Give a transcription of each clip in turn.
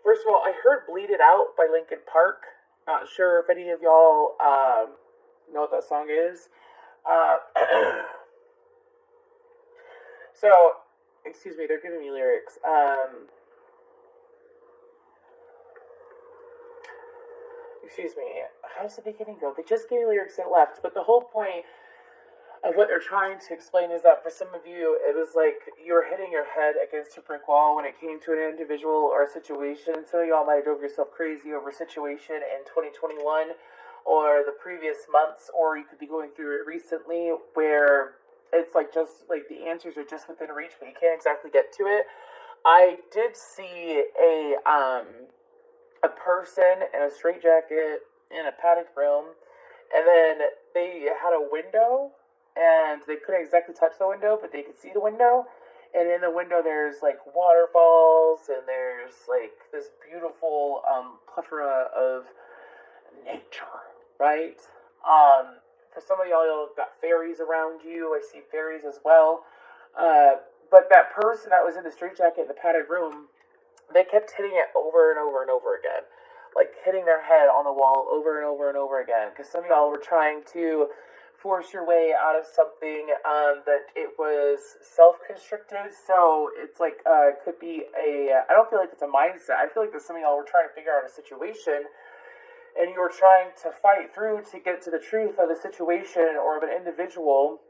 First of all, I heard "Bleed It Out" by Linkin Park. Not sure if any of y'all know what that song is. Uh, so, excuse me, they're giving me lyrics. Excuse me, how's the beginning go? They just gave me lyrics and left, but the whole point of what they're trying to explain is that for some of you, it was like you were hitting your head against a brick wall when it came to an individual or a situation. Some of y'all might have drove yourself crazy over a situation in 2021 or the previous months, or you could be going through it recently where it's like just like the answers are just within reach, but you can't exactly get to it. I did see a person in a straitjacket in a padded room, and then they had a window, and they couldn't exactly touch the window, but they could see the window. And in the window, there's like waterfalls, and there's like this beautiful plethora of nature, right? For some of y'all, you've got fairies around you. I see fairies as well. But that person that was in the straitjacket in the padded room, they kept hitting it over and over and over again, like hitting their head on the wall over and over and over again. Because some of y'all were trying to force your way out of something that it was self-constricted. So it's like could be a. I don't feel like it's a mindset. I feel like that some of y'all were trying to figure out a situation, and you were trying to fight through to get to the truth of the situation or of an individual,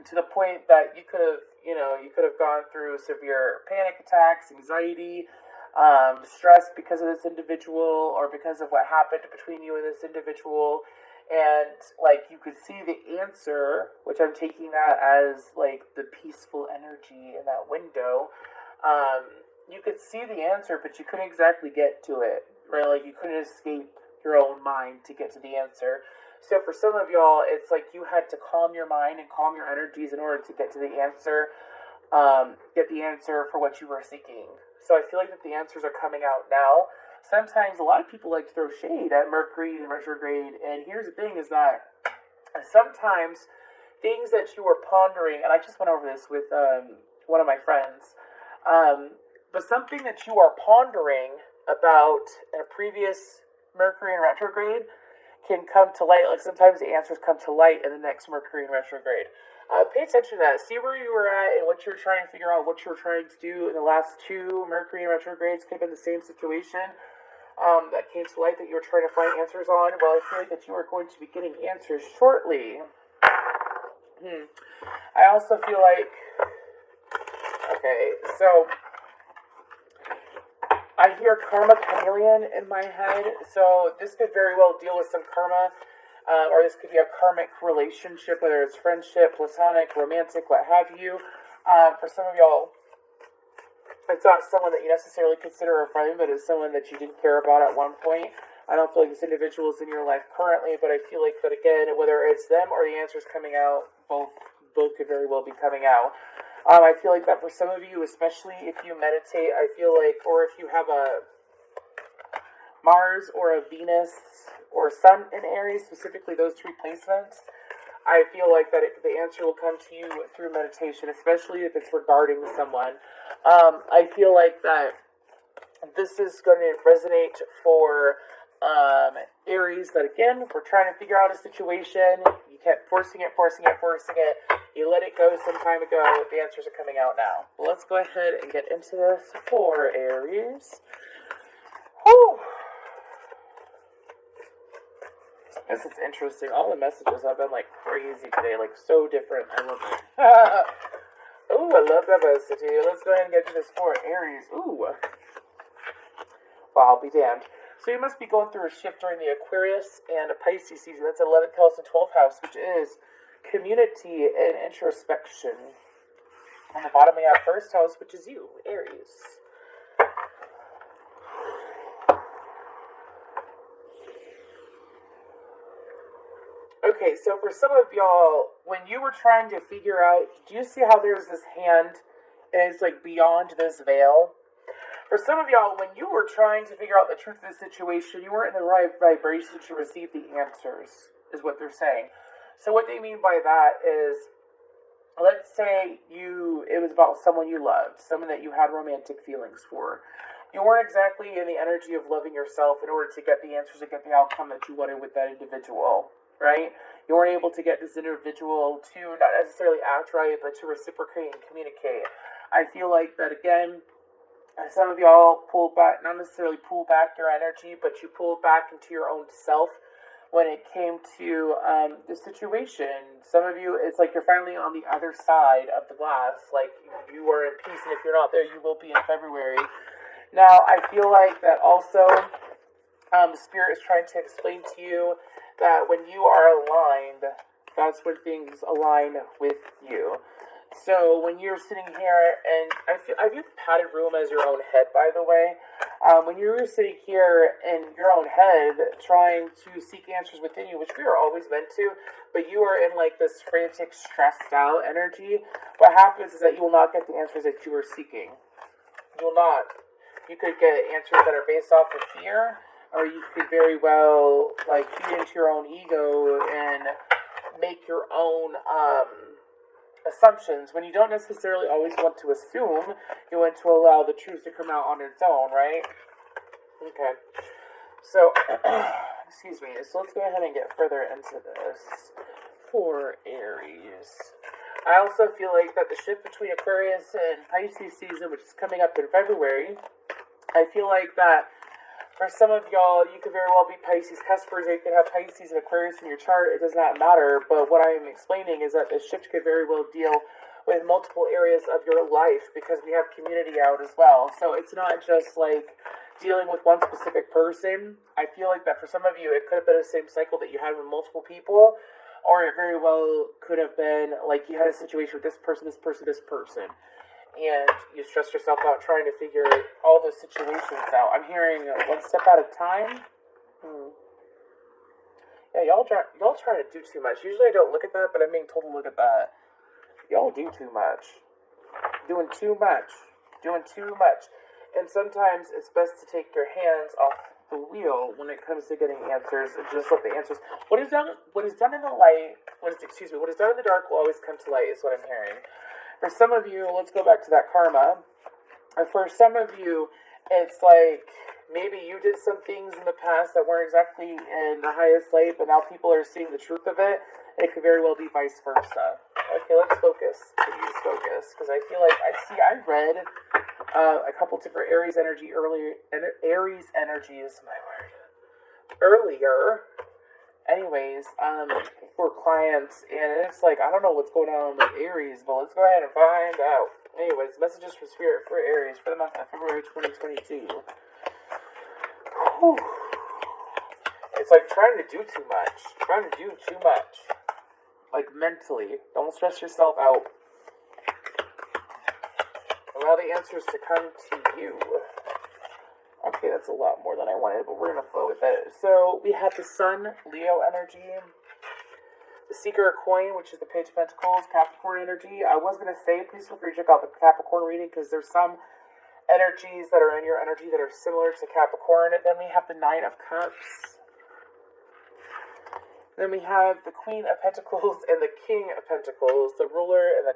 to the point that you could have, you could have gone through severe panic attacks, anxiety, stress because of this individual or because of what happened between you and this individual. And like you could see the answer, which I'm taking that as like the peaceful energy in that window. You could see the answer, but you couldn't exactly get to it, right? Like you couldn't escape your own mind to get to the answer. So for some of y'all, it's like you had to calm your mind and calm your energies in order to get to the answer, get the answer for what you were seeking. So I feel like that the answers are coming out now. Sometimes a lot of people like to throw shade at Mercury in retrograde, and here's the thing is that sometimes things that you were pondering, and I just went over this with one of my friends, but something that you are pondering about in a previous Mercury in retrograde can come to light. Like sometimes the answers come to light in the next Mercury in retrograde. Pay attention to that. See where you were at and what you were trying to figure out, what you were trying to do in the last two Mercury in retrogrades. Could have been the same situation that came to light that you were trying to find answers on. Well, I feel like that you are going to be getting answers shortly. I also feel like, okay, so I hear karma chameleon in my head, so this could very well deal with some karma, or this could be a karmic relationship, whether it's friendship, platonic, romantic, what have you. For some of y'all, it's not someone that you necessarily consider a friend, but it's someone that you didn't care about at one point. I don't feel like this individual is in your life currently, but I feel like that again, whether it's them or the answers coming out, both could very well be coming out. I feel like that for some of you, especially if you meditate, I feel like, or if you have a Mars or a Venus or Sun in Aries, specifically those three placements, I feel like that the answer will come to you through meditation, especially if it's regarding someone. I feel like that this is going to resonate for Aries, that again, we're trying to figure out a situation. You kept forcing it. You let it go some time ago. The answers are coming out now. Well, let's go ahead and get into this for Aries. Whew. This is interesting. All the messages have been like crazy today, like so different. I love it. Ooh, I love diversity. Let's go ahead and get to this for Aries. Ooh. Well, I'll be damned. So you must be going through a shift during the Aquarius and a Pisces season. That's 11th house and 12th house, which is community and introspection. On the bottom, we have first house, which is you, Aries. Okay, so for some of y'all, when you were trying to figure out, do you see how there's this hand and it's like beyond this veil? For some of y'all, when you were trying to figure out the truth of the situation, you weren't in the right vibration to receive the answers, is what they're saying. So what they mean by that is, let's say it was about someone you loved, someone that you had romantic feelings for. you weren't exactly in the energy of loving yourself in order to get the answers and get the outcome that you wanted with that individual, right? You weren't able to get this individual to not necessarily act right, but to reciprocate and communicate. I feel like that again, some of y'all pulled back, not necessarily pull back your energy, but you pulled back into your own self when it came to the situation. Some of you, it's like you're finally on the other side of the glass, like you are in peace, and if you're not there, you will be in February. Now, I feel like that also, Spirit is trying to explain to you that when you are aligned, that's when things align with you. So when you're sitting here, and I view the padded room as your own head, by the way. When you're sitting here in your own head, trying to seek answers within you, which we are always meant to, but you are in like this frantic, stressed out energy, what happens is that you will not get the answers that you are seeking. You will not. You could get answers that are based off of fear, or you could very well like feed into your own ego and make your own assumptions when you don't necessarily always want to assume. You want to allow the truth to come out on its own, right? Okay. So, excuse me. So let's go ahead and get further into this for Aries. I also feel like that the shift between Aquarius and Pisces season, which is coming up in February, I feel like that for some of y'all, you could very well be Pisces Cuspers, or you could have Pisces and Aquarius in your chart. It does not matter, but what I'm explaining is that this shift could very well deal with multiple areas of your life, because we have community out as well. So it's not just like dealing with one specific person. I feel like that for some of you, it could have been the same cycle that you had with multiple people, or it very well could have been like you had a situation with this person, this person, this person, and you stress yourself out trying to figure all those situations out. I'm hearing one step at a time. Yeah, y'all trying to do too much. Usually I don't look at that, but I'm being told to look at that. Y'all do too much. Doing too much. Doing too much. And sometimes it's best to take your hands off the wheel when it comes to getting answers, and just let the answers. What is done in the light, what is done in the dark will always come to light, is what I'm hearing. For some of you, let's go back to that karma. For some of you, it's like maybe you did some things in the past that weren't exactly in the highest light, but now people are seeing the truth of it. It could very well be vice versa. Okay, let's focus. Please focus, because I feel like I read a couple different Aries energy earlier. Aries energy is my word. Earlier. Anyways, for clients, and it's like, I don't know what's going on with Aries, but let's go ahead and find out. Anyways, messages for Spirit for Aries for the month of February 2022. Whew. It's like trying to do too much. Like mentally. Don't stress yourself out. Allow the answers to come to you. Okay, that's a lot more than I wanted, but we're going to flow with it. So, we have the Sun, Leo energy, the Seeker of Coin, which is the Page of Pentacles, Capricorn energy. I was going to say, please feel free to check out the Capricorn reading, because there's some energies that are in your energy that are similar to Capricorn. And then we have the Nine of Cups. Then we have the Queen of Pentacles and the King of Pentacles, the ruler and the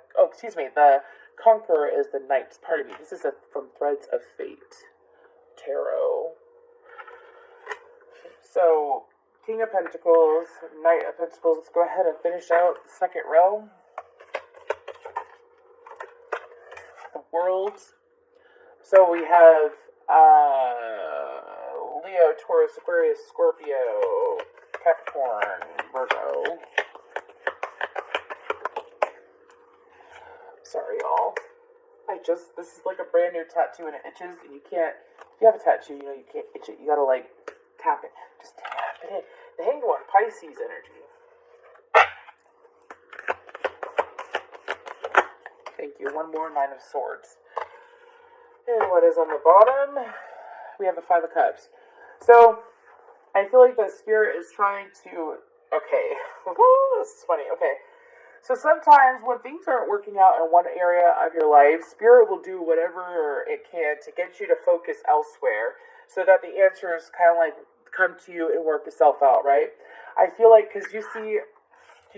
Conqueror is the Knight. Pardon me, this is from Threads of Fate Tarot. So, King of Pentacles, Knight of Pentacles. Let's go ahead and finish out the second row. The World. So we have Leo, Taurus, Aquarius, Scorpio, Capricorn, Virgo. Sorry, y'all. This is like a brand new tattoo and it itches, and you can't, if you have a tattoo, you can't itch it. You gotta like tap it. Just tap it in. The Hanged One, Pisces energy. Thank you. One more, Nine of Swords. And what is on the bottom? We have the Five of Cups. So, I feel like the Spirit is trying to, okay. This is funny. Okay. So sometimes when things aren't working out in one area of your life, Spirit will do whatever it can to get you to focus elsewhere, so that the answers kind of like come to you and work itself out, right? I feel like, because you see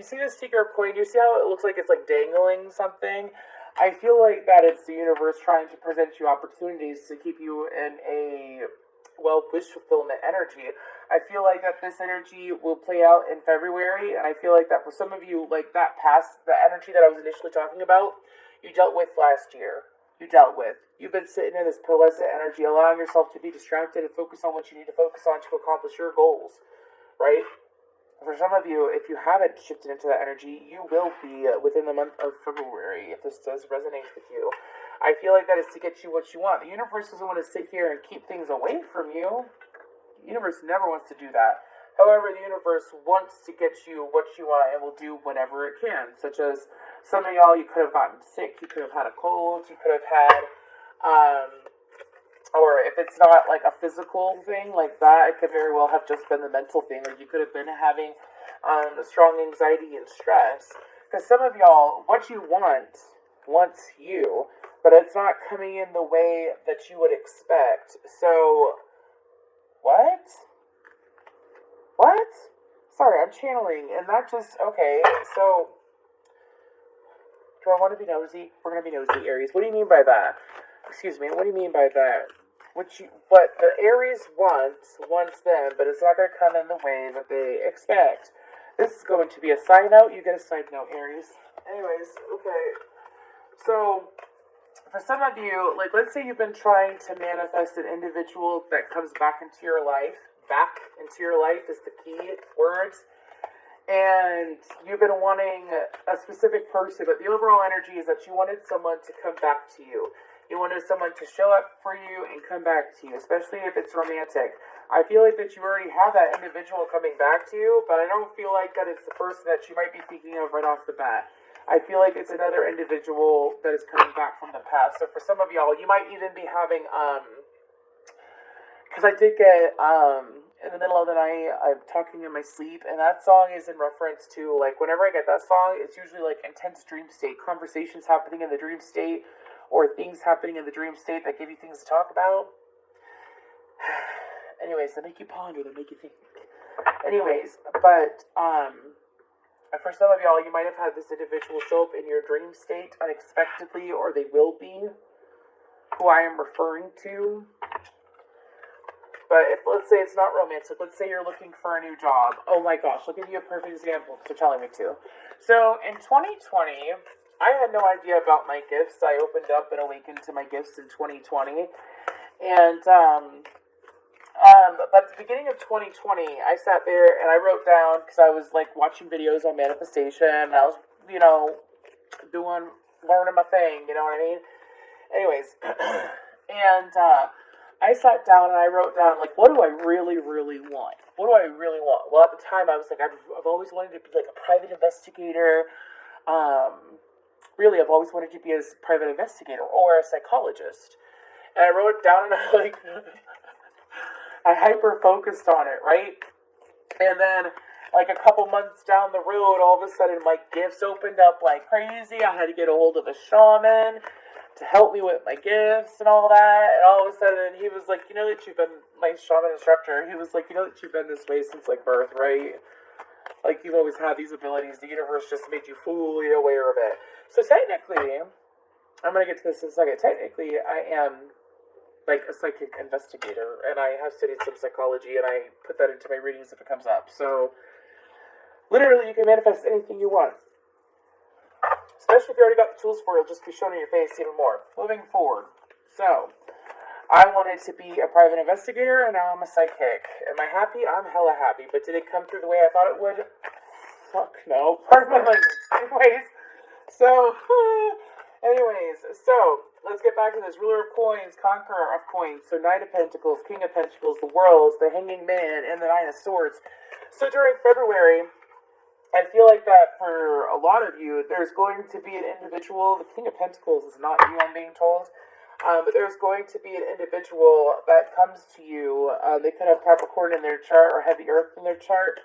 the Seeker of Coin, you see how it looks like it's like dangling something? I feel like that it's the universe trying to present you opportunities to keep you in a, well, wish fulfillment energy. I feel like that this energy will play out in February, and I feel like that for some of you, like that past, the energy that I was initially talking about, you dealt with last year. You dealt with. You've been sitting in this pearlescent energy, allowing yourself to be distracted and focus on what you need to focus on to accomplish your goals, right? For some of you, if you haven't shifted into that energy, you will be within the month of February, if this does resonate with you. I feel like that is to get you what you want. The universe doesn't want to sit here and keep things away from you. The universe never wants to do that. However, the universe wants to get you what you want and will do whatever it can. Such as some of y'all, you could have gotten sick, you could have had a cold, you could have had, or if it's not like a physical thing like that, it could very well have just been the mental thing. Like you could have been having strong anxiety and stress. Because some of y'all, what you want wants you, but it's not coming in the way that you would expect. So, what? What? Sorry, I'm channeling, and that just, okay, so, do I want to be nosy? We're going to be nosy, Aries. What do you mean by that? Excuse me, what do you mean by that? What the Aries wants them, but it's not going to come in the way that they expect. This is going to be a side note. You get a side note, Aries. Anyways, okay. So, for some of you, like, let's say you've been trying to manifest an individual that comes back into your life. Back into your life is the key words. And you've been wanting a specific person, but the overall energy is that you wanted someone to come back to you. You wanted someone to show up for you and come back to you, especially if it's romantic. I feel like that you already have that individual coming back to you, but I don't feel like that it's the person that you might be thinking of right off the bat. I feel like it's another individual that is coming back from the past. So for some of y'all, you might even be having, because I did get, in the middle of the night, I'm talking in my sleep, and that song is in reference to, like, whenever I get that song, it's usually, like, intense dream state, conversations happening in the dream state, or things happening in the dream state that give you things to talk about. Anyways, they make you ponder, they make you think. Anyways, but, for some of y'all, you might have had this individual show up in your dream state unexpectedly, or they will be, who I am referring to. But if, let's say it's not romantic, let's say you're looking for a new job. Oh my gosh, I'll give you a perfect example because you're telling me to. So, in 2020, I had no idea about my gifts. I opened up and awakened to my gifts in 2020. And, but at the beginning of 2020, I sat there and I wrote down, because I was, like, watching videos on manifestation, and I was, you know, learning my thing, you know what I mean? Anyways, and, I sat down and I wrote down, like, what do I really, really want? What do I really want? Well, at the time, I was like, I've always wanted to be, like, a private investigator. Really, I've always wanted to be a private investigator or a psychologist. And I wrote it down and I hyper-focused on it, right? And then, like, a couple months down the road, all of a sudden, my gifts opened up like crazy. I had to get a hold of a shaman to help me with my gifts and all that. And all of a sudden, he was like, you know that you've been, my shaman instructor, he was like, you know that you've been this way since, like, birth, right? Like, you've always had these abilities. The universe just made you fully aware of it. So technically, I'm going to get to this in a second. Technically, I am, like, a psychic investigator, and I have studied some psychology, and I put that into my readings if it comes up. So, literally, you can manifest anything you want. Especially if you already got the tools for it, it'll just be shown in your face even more. Moving forward. So, I wanted to be a private investigator, and now I'm a psychic. Am I happy? I'm hella happy. But did it come through the way I thought it would? Fuck no. Pardon my language. Anyways, so, let's get back to this. Ruler of coins, conqueror of coins. So, Knight of Pentacles, King of Pentacles, the Worlds, the Hanging Man, and the Nine of Swords. So, during February, I feel like that for a lot of you, there's going to be an individual. The King of Pentacles is not you, I'm being told. But there's going to be an individual that comes to you. They could have Capricorn in their chart or heavy Earth in their chart.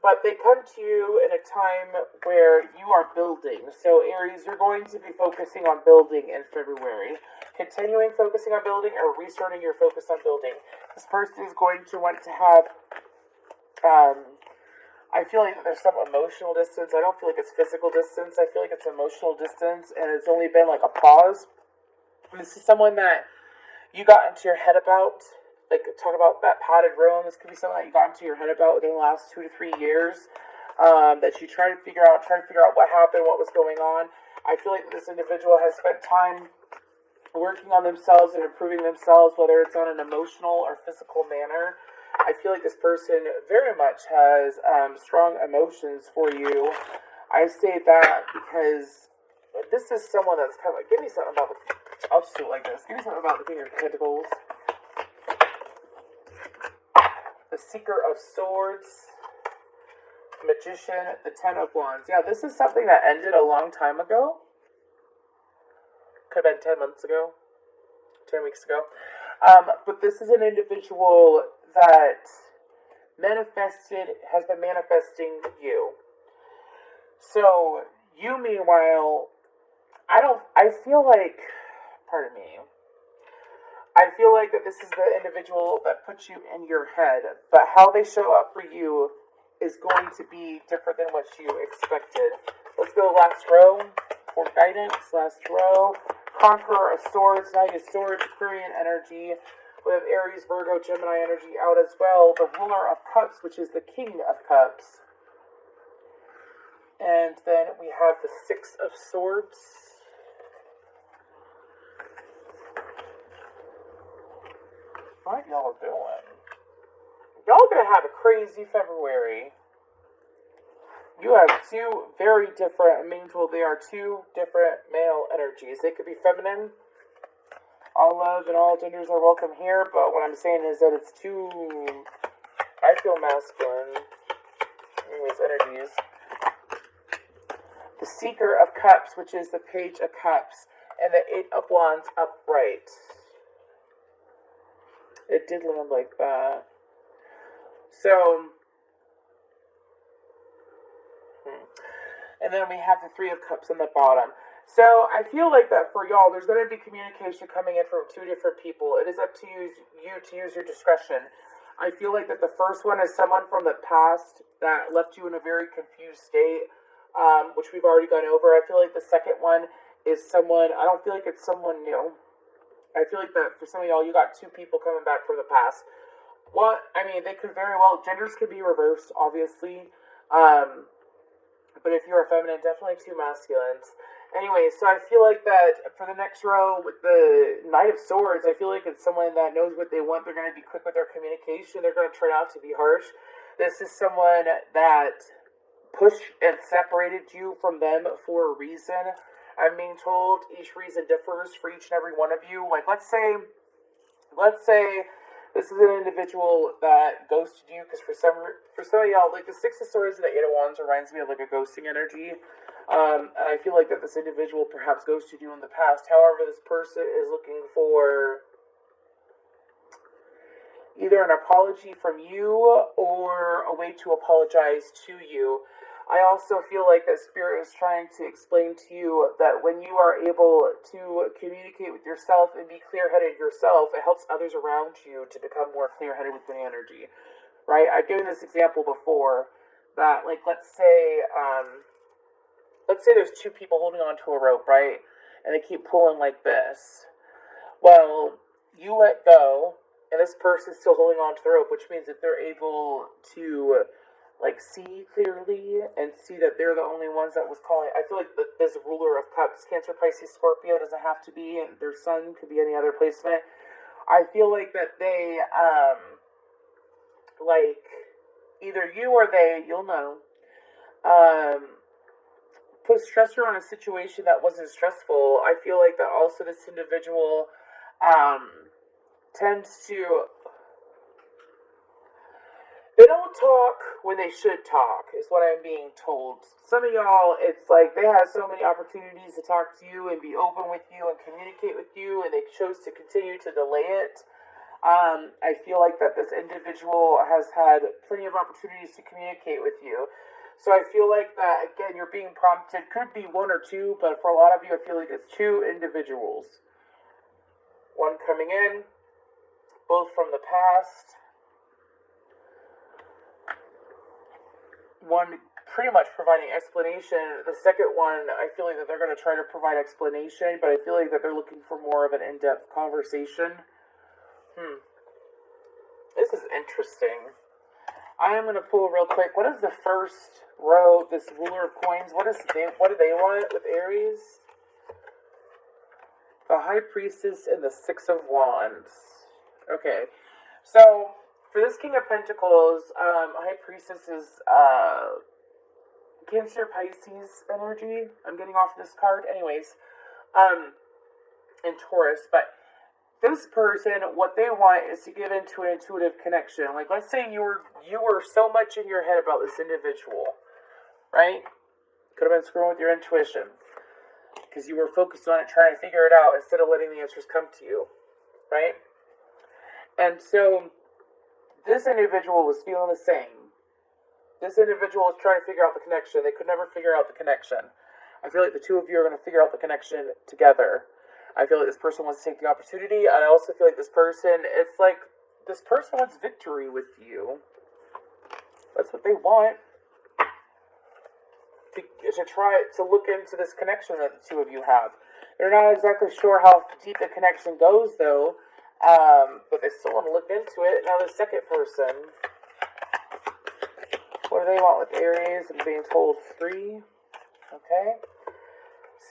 But they come to you in a time where you are building. So Aries, you're going to be focusing on building in February. Continuing focusing on building or restarting your focus on building. This person is going to want to have I feel like there's some emotional distance. I don't feel like it's physical distance. I feel like it's emotional distance, and it's only been like a pause. And this is someone that you got into your head about. Like, talk about that padded room. This could be something that you got into your head about within the last 2 to 3 years. That you try to figure out what happened, what was going on. I feel like this individual has spent time working on themselves and improving themselves, whether it's on an emotional or physical manner. I feel like this person very much has strong emotions for you. I say that because this is someone that's kind of like, give me something about the, I'll just do it like this. Give me something about the King of Pentacles. The Seeker of Swords. Magician, the Ten of Wands. Yeah, this is something that ended a long time ago. Could have been 10 months ago. 10 weeks ago. But this is an individual that has been manifesting you. So, you meanwhile, I feel like that this is the individual that puts you in your head, but how they show up for you is going to be different than what you expected. Let's go last row for guidance. Last row. Conqueror of Swords, Knight of Swords, Aquarian energy. We have Aries, Virgo, Gemini energy out as well. The Ruler of Cups, which is the King of Cups. And then we have the Six of Swords. What y'all doing? Y'all gonna have a crazy February. You have two very different, they are two different male energies. They could be feminine. All love and all genders are welcome here, but what I'm saying is that it's too, I feel masculine in these energies. The Seeker of Cups, which is the Page of Cups, and the Eight of Wands upright. It did land like that. So, and then we have the Three of Cups on the bottom. So, I feel like that for y'all, there's going to be communication coming in from two different people. It is up to you to use your discretion. I feel like that the first one is someone from the past that left you in a very confused state, which we've already gone over. I feel like the second one is someone, I don't feel like it's someone new. I feel like that for some of y'all, you got two people coming back from the past. They could very well, genders could be reversed, obviously. But if you're a feminine, definitely two masculines. Anyway, so I feel like that for the next row with the Knight of Swords, I feel like it's someone that knows what they want. They're going to be quick with their communication. They're going to try not to be harsh. This is someone that pushed and separated you from them for a reason. I'm being told each reason differs for each and every one of you. Like, let's say this is an individual that ghosted you because for some of y'all, like the Six of Swords and the Eight of Wands reminds me of like a ghosting energy. And I feel like that this individual perhaps ghosted you in the past. However, this person is looking for either an apology from you or a way to apologize to you. I also feel like that Spirit is trying to explain to you that when you are able to communicate with yourself and be clear-headed yourself, it helps others around you to become more clear-headed with their energy, right? I've given this example before that, like, let's say there's two people holding onto a rope, right? And they keep pulling like this. Well, you let go, and this person's still holding onto the rope, which means that they're able to see clearly and see that they're the only ones that was calling. I feel like this Ruler of Cups, Cancer, Pisces, Scorpio, doesn't have to be, and their sun could be any other placement. I feel like that they, either you or they, you'll know, put stressor on a situation that wasn't stressful. I feel like that also this individual, tends to, they don't talk when they should talk, is what I'm being told. Some of y'all, it's like they have so many opportunities to talk to you and be open with you and communicate with you, and they chose to continue to delay it. I feel like that this individual has had plenty of opportunities to communicate with you. So I feel like that, again, you're being prompted. Could be one or two, but for a lot of you, I feel like it's two individuals. One coming in, both from the past. one pretty much providing explanation. The second one, I feel like that they're going to try to provide explanation, but I feel like that they're looking for more of an in-depth conversation. This is interesting. I am going to pull real quick. What is the first row? This ruler of coins. What do they want with Aries? The High Priestess and the Six of Wands. Okay, so for this King of Pentacles, High Priestess is Cancer, Pisces energy. I'm getting off this card, anyways. And Taurus, but this person, what they want is to give into an intuitive connection. Like, let's say you were so much in your head about this individual, right? Could have been screwing with your intuition because you were focused on it, trying to figure it out instead of letting the answers come to you, right? And so this individual was feeling the same. This individual was trying to figure out the connection. They could never figure out the connection. I feel like the two of you are going to figure out the connection together. I feel like this person wants to take the opportunity, and I also feel like this person, it's like this person wants victory with you. That's what they want. To try to look into this connection that the two of you have. They're not exactly sure how deep the connection goes, though, but they still want to look into it. Now, the second person, what do they want with Aries? I'm being told 3. Okay.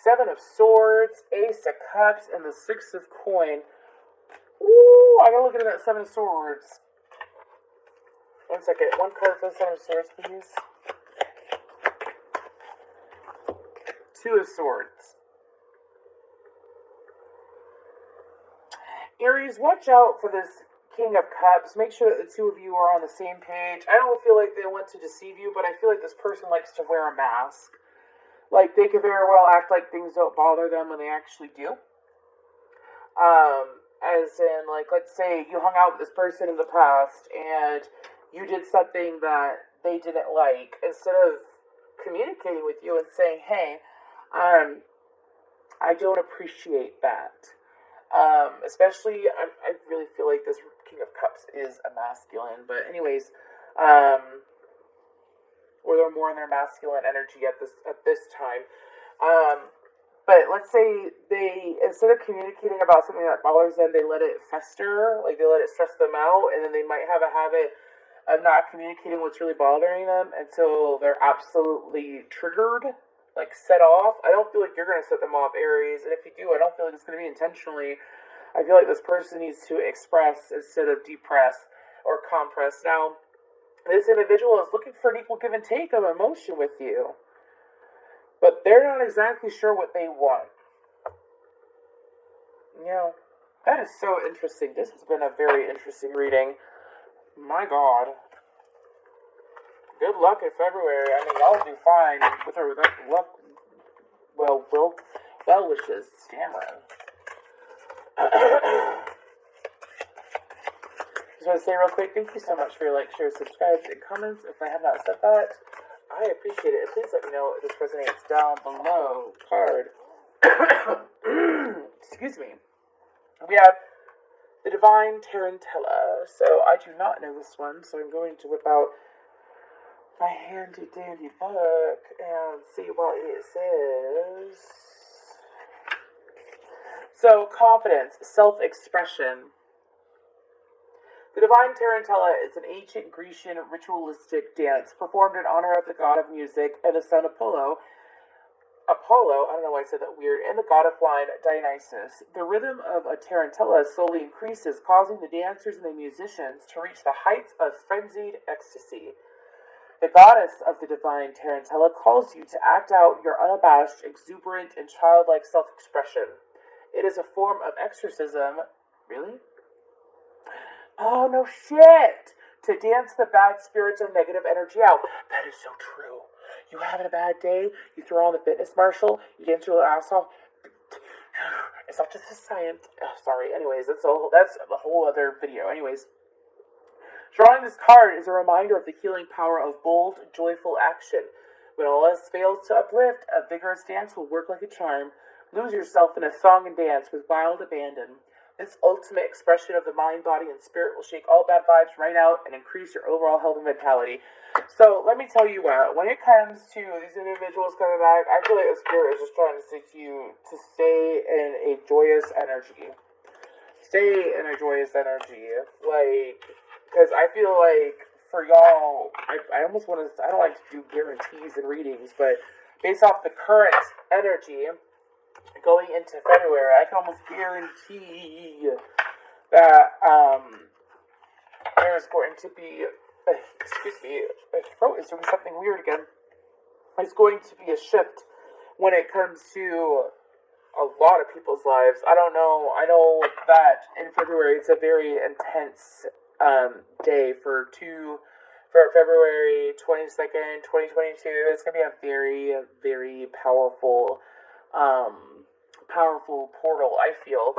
7 of Swords, Ace of Cups, and the 6 of Coin. Ooh, I gotta look at that 7 of Swords. 1 second. One card for the 7 of Swords, please. 2 of Swords. Aries, watch out for this King of Cups. Make sure that the two of you are on the same page. I don't feel like they want to deceive you, but I feel like this person likes to wear a mask. Like, they could very well act like things don't bother them when they actually do. As in, like, let's say you hung out with this person in the past and you did something that they didn't like. Instead of communicating with you and saying, hey, I don't appreciate that. Especially, I really feel like this King of Cups is a masculine. But anyways, or they're more in their masculine energy at this time. But let's say they, instead of communicating about something that bothers them, they let it fester, like they let it stress them out, and then they might have a habit of not communicating what's really bothering them until they're absolutely triggered, like set off. I don't feel like you're going to set them off, Aries, and if you do, I don't feel like it's going to be intentionally. I feel like this person needs to express instead of depress or compress. Now, this individual is looking for an equal give and take of emotion with you. But they're not exactly sure what they want. You know, that is so interesting. This has been a very interesting reading. My God. Good luck in February. I mean, y'all do fine with or without luck. Well wishes. Stammering. Just want to say real quick, thank you so much for your like, share, subscribe, and comments. If I have not said that, I appreciate it. Please let me know if this resonates down below. Card. Excuse me. We have the Divine Tarantella. So I do not know this one, so I'm going to whip out my handy dandy book and see what it says. So, confidence, self-expression. The Divine Tarantella is an ancient Grecian ritualistic dance performed in honor of the god of music and the son Apollo, I don't know why I said that weird, and the god of wine, Dionysus. The rhythm of a tarantella slowly increases, causing the dancers and the musicians to reach the heights of frenzied ecstasy. The goddess of the Divine Tarantella calls you to act out your unabashed, exuberant, and childlike self-expression. It is a form of exorcism. Really? Oh, no shit! To dance the bad spirits and negative energy out. That is so true. You having a bad day, you throw on the fitness marshal, you dance your little ass off. It's not just a science. Sorry, anyways, that's a whole other video. Anyways, drawing this card is a reminder of the healing power of bold, joyful action. When all else fails to uplift, a vigorous dance will work like a charm. Lose yourself in a song and dance with wild abandon. This ultimate expression of the mind, body, and spirit will shake all bad vibes right out and increase your overall health and vitality. So let me tell you what, when it comes to these individuals coming back, I feel like the spirit is just trying to seek you to stay in a joyous energy. Stay in a joyous energy. Like, because I feel like for y'all, I almost want to, I don't like to do guarantees and readings, but based off the current energy, going into February, I can almost guarantee that there's going to be, excuse me, my throat is doing something weird again. There's going to be a shift when it comes to a lot of people's lives. I don't know. I know that in February it's a very intense day for February 22nd, 2022. It's going to be a very, very powerful powerful portal, I feel.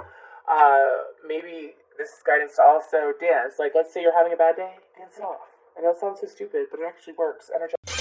Maybe this is guidance to also dance. Like, let's say you're having a bad day, dance it off. I know it sounds so stupid, but it actually works. Energetic.